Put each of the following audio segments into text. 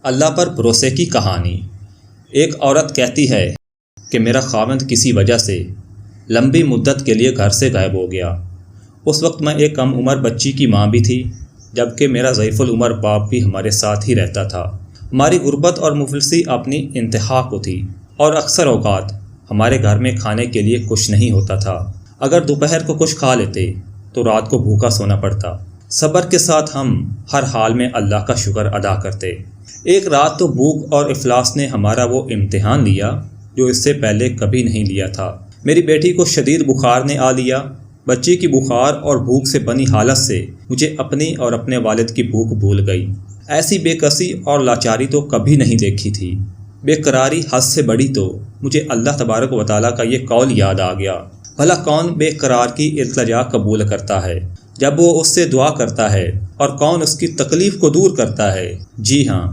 اللہ پر بھروسے کی کہانی۔ ایک عورت کہتی ہے کہ میرا خاوند کسی وجہ سے لمبی مدت کے لیے گھر سے غائب ہو گیا۔ اس وقت میں ایک کم عمر بچی کی ماں بھی تھی، جبکہ میرا ضعیف العمر باپ بھی ہمارے ساتھ ہی رہتا تھا۔ ہماری غربت اور مفلسی اپنی انتہا کو تھی، اور اکثر اوقات ہمارے گھر میں کھانے کے لیے کچھ نہیں ہوتا تھا۔ اگر دوپہر کو کچھ کھا لیتے تو رات کو بھوکا سونا پڑتا۔ صبر کے ساتھ ہم ہر حال میں اللہ کا شکر ادا کرتے۔ ایک رات تو بھوک اور افلاس نے ہمارا وہ امتحان لیا جو اس سے پہلے کبھی نہیں لیا تھا۔ میری بیٹی کو شدید بخار نے آ لیا۔ بچی کی بخار اور بھوک سے بنی حالت سے مجھے اپنی اور اپنے والد کی بھوک بھول گئی۔ ایسی بے کسی اور لاچاری تو کبھی نہیں دیکھی تھی۔ بے قراری حد سے بڑی تو مجھے اللہ تبارک و تعالیٰ کا یہ قول یاد آ گیا، بھلا کون بے قرار کی التجا قبول کرتا ہے جب وہ اس سے دعا کرتا ہے، اور کون اس کی تکلیف کو دور کرتا ہے؟ جی ہاں،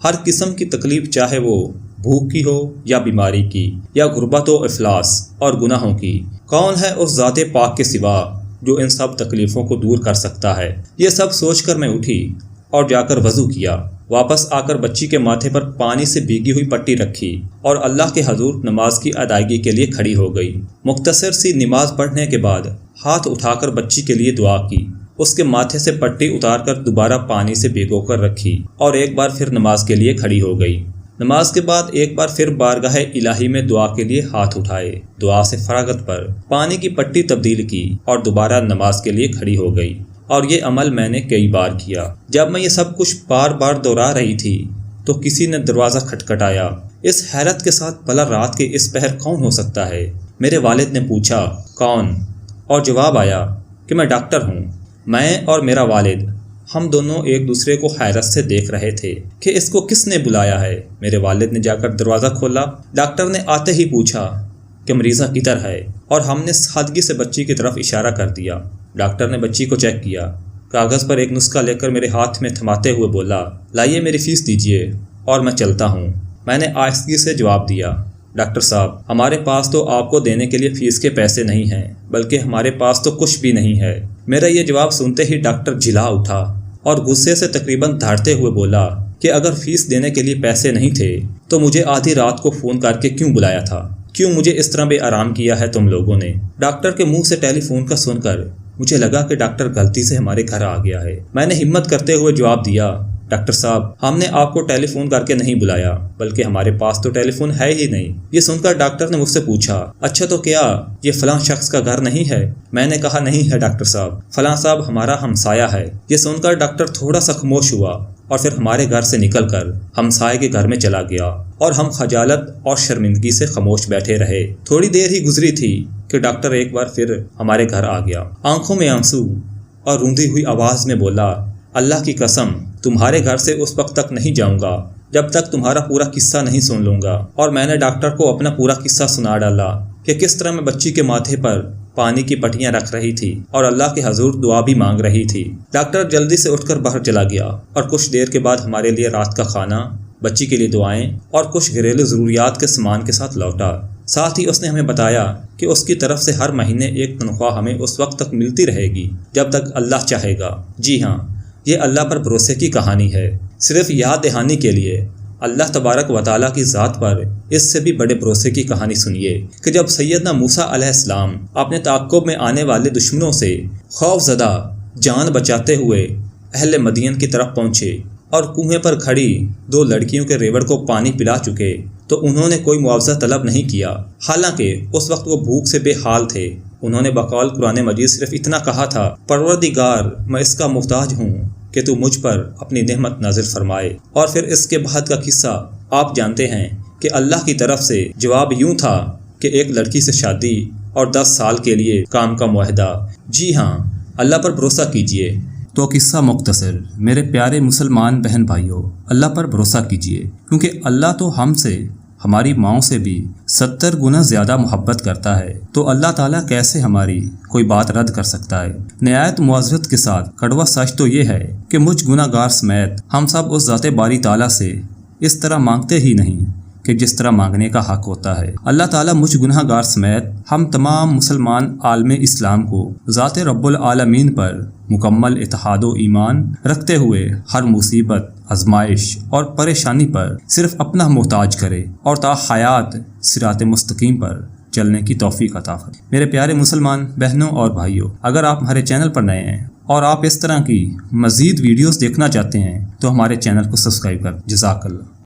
ہر قسم کی تکلیف، چاہے وہ بھوک کی ہو یا بیماری کی یا غربت و افلاس اور گناہوں کی، کون ہے اس ذات پاک کے سوا جو ان سب تکلیفوں کو دور کر سکتا ہے؟ یہ سب سوچ کر میں اٹھی اور جا کر وضو کیا۔ واپس آ کر بچی کے ماتھے پر پانی سے بھیگی ہوئی پٹی رکھی اور اللہ کے حضور نماز کی ادائیگی کے لیے کھڑی ہو گئی۔ مختصر سی نماز پڑھنے کے بعد ہاتھ اٹھا کر بچی کے لیے دعا کی، اس کے ماتھے سے پٹی اتار کر دوبارہ پانی سے بھگو کر رکھی اور ایک بار پھر نماز کے لیے کھڑی ہو گئی۔ نماز کے بعد ایک بار پھر بارگاہ الہی میں دعا کے لیے ہاتھ اٹھائے، دعا سے فراغت پر پانی کی پٹی تبدیل کی اور دوبارہ نماز کے لیے کھڑی ہو گئی۔ اور یہ عمل میں نے کئی بار کیا۔ جب میں یہ سب کچھ بار بار دہرا رہی تھی تو کسی نے دروازہ کھٹکھٹایا۔ اس حیرت کے ساتھ، بھلا رات کے اس پہر کون ہو سکتا ہے؟ میرے والد نے پوچھا، کون؟ اور جواب آیا کہ میں ڈاکٹر ہوں۔ میں اور میرا والد، ہم دونوں ایک دوسرے کو حیرت سے دیکھ رہے تھے کہ اس کو کس نے بلایا ہے۔ میرے والد نے جا کر دروازہ کھولا۔ ڈاکٹر نے آتے ہی پوچھا کہ مریضہ کدھر ہے، اور ہم نے سادگی سے بچی کی طرف اشارہ کر دیا۔ ڈاکٹر نے بچی کو چیک کیا، کاغذ پر ایک نسخہ لے کر میرے ہاتھ میں تھماتے ہوئے بولا، لائیے میری فیس دیجیے اور میں چلتا ہوں۔ میں نے آہستگی سے جواب دیا، ڈاکٹر صاحب، ہمارے پاس تو آپ کو دینے کے لیے فیس کے پیسے نہیں ہیں، بلکہ ہمارے پاس تو کچھ بھی نہیں ہے۔ میرا یہ جواب سنتے ہی ڈاکٹر جھلا اٹھا اور غصے سے تقریباً دھاڑتے ہوئے بولا کہ اگر فیس دینے کے لیے پیسے نہیں تھے تو مجھے آدھی رات کو فون کر کے کیوں بلایا تھا؟ کیوں مجھے اس طرح بے آرام کیا ہے تم لوگوں نے؟ ڈاکٹر کے منہ سے ٹیلی فون کا سن کر مجھے لگا کہ ڈاکٹر غلطی سے ہمارے گھر آ گیا ہے۔ میں نے ہمت کرتے ہوئے جواب دیا، ڈاکٹر صاحب، ہم نے آپ کو ٹیلی فون کر کے نہیں بلایا، بلکہ ہمارے پاس تو ٹیلی فون ہے ہی نہیں۔ یہ سن کر ڈاکٹر نے مجھ سے پوچھا، اچھا تو کیا یہ فلاں شخص کا گھر نہیں ہے؟ میں نے کہا، نہیں ہے ڈاکٹر صاحب، فلاں صاحب ہمارا ہمسایہ ہے۔ یہ سن کر ڈاکٹر تھوڑا سا خاموش ہوا اور پھر ہمارے گھر سے نکل کر ہمسائے کے گھر میں چلا گیا، اور ہم خجالت اور شرمندگی سے خاموش بیٹھے رہے۔ تھوڑی دیر ہی گزری تھی کہ ڈاکٹر ایک بار پھر ہمارے گھر آ گیا، آنکھوں میں آنسو اور روندی ہوئی آواز میں بولا، اللہ کی قسم، تمہارے گھر سے اس وقت تک نہیں جاؤں گا جب تک تمہارا پورا قصہ نہیں سن لوں گا۔ اور میں نے ڈاکٹر کو اپنا پورا قصہ سنا ڈالا کہ کس طرح میں بچی کے ماتھے پر پانی کی پٹیاں رکھ رہی تھی اور اللہ کے حضور دعا بھی مانگ رہی تھی۔ ڈاکٹر جلدی سے اٹھ کر باہر چلا گیا اور کچھ دیر کے بعد ہمارے لیے رات کا کھانا، بچی کے لیے دعائیں اور کچھ گھریلو ضروریات کے سامان کے ساتھ لوٹا۔ ساتھ ہی اس نے ہمیں بتایا کہ اس کی طرف سے ہر مہینے ایک تنخواہ ہمیں اس وقت تک ملتی رہے گی جب تک اللہ چاہے گا۔ جی ہاں، یہ اللہ پر بھروسے کی کہانی ہے۔ صرف یاد دہانی کے لیے اللہ تبارک و تعالیٰ کی ذات پر اس سے بھی بڑے بھروسے کی کہانی سنیے کہ جب سیدنا موسیٰ علیہ السلام اپنے تعاقب میں آنے والے دشمنوں سے خوف زدہ جان بچاتے ہوئے اہل مدین کی طرف پہنچے اور کنویں پر کھڑی 2 لڑکیوں کے ریوڑ کو پانی پلا چکے تو انہوں نے کوئی معاوضہ طلب نہیں کیا، حالانکہ اس وقت وہ بھوک سے بے حال تھے۔ انہوں نے بقول قرآن مجید صرف اتنا کہا تھا، پروردگار، میں اس کا محتاج ہوں کہ تو مجھ پر اپنی نعمت نازل فرمائے۔ اور پھر اس کے بعد کا قصہ آپ جانتے ہیں کہ اللہ کی طرف سے جواب یوں تھا کہ ایک لڑکی سے شادی اور 10 سال کے لیے کام کا معاہدہ۔ جی ہاں، اللہ پر بھروسہ کیجیے۔ تو قصہ مختصر، میرے پیارے مسلمان بہن بھائیوں، اللہ پر بھروسہ کیجیے، کیونکہ اللہ تو ہم سے، ہماری ماؤں سے بھی 70 گنا زیادہ محبت کرتا ہے، تو اللہ تعالیٰ کیسے ہماری کوئی بات رد کر سکتا ہے؟ نہایت معذرت کے ساتھ کڑوا سچ تو یہ ہے کہ مجھ گناہ گار سمیت ہم سب اس ذات باری تعالیٰ سے اس طرح مانگتے ہی نہیں کہ جس طرح مانگنے کا حق ہوتا ہے۔ اللہ تعالیٰ مجھ گناہ گار سمیت ہم تمام مسلمان عالم اسلام کو ذات رب العالمین پر مکمل اتحاد و ایمان رکھتے ہوئے ہر مصیبت، آزمائش اور پریشانی پر صرف اپنا محتاج کرے اور تا حیات صراط مستقیم پر چلنے کی توفیق عطا فرمائے۔ میرے پیارے مسلمان بہنوں اور بھائیوں، اگر آپ ہمارے چینل پر نئے ہیں اور آپ اس طرح کی مزید ویڈیوز دیکھنا چاہتے ہیں تو ہمارے چینل کو سبسکرائب کریں۔ جزاک اللہ۔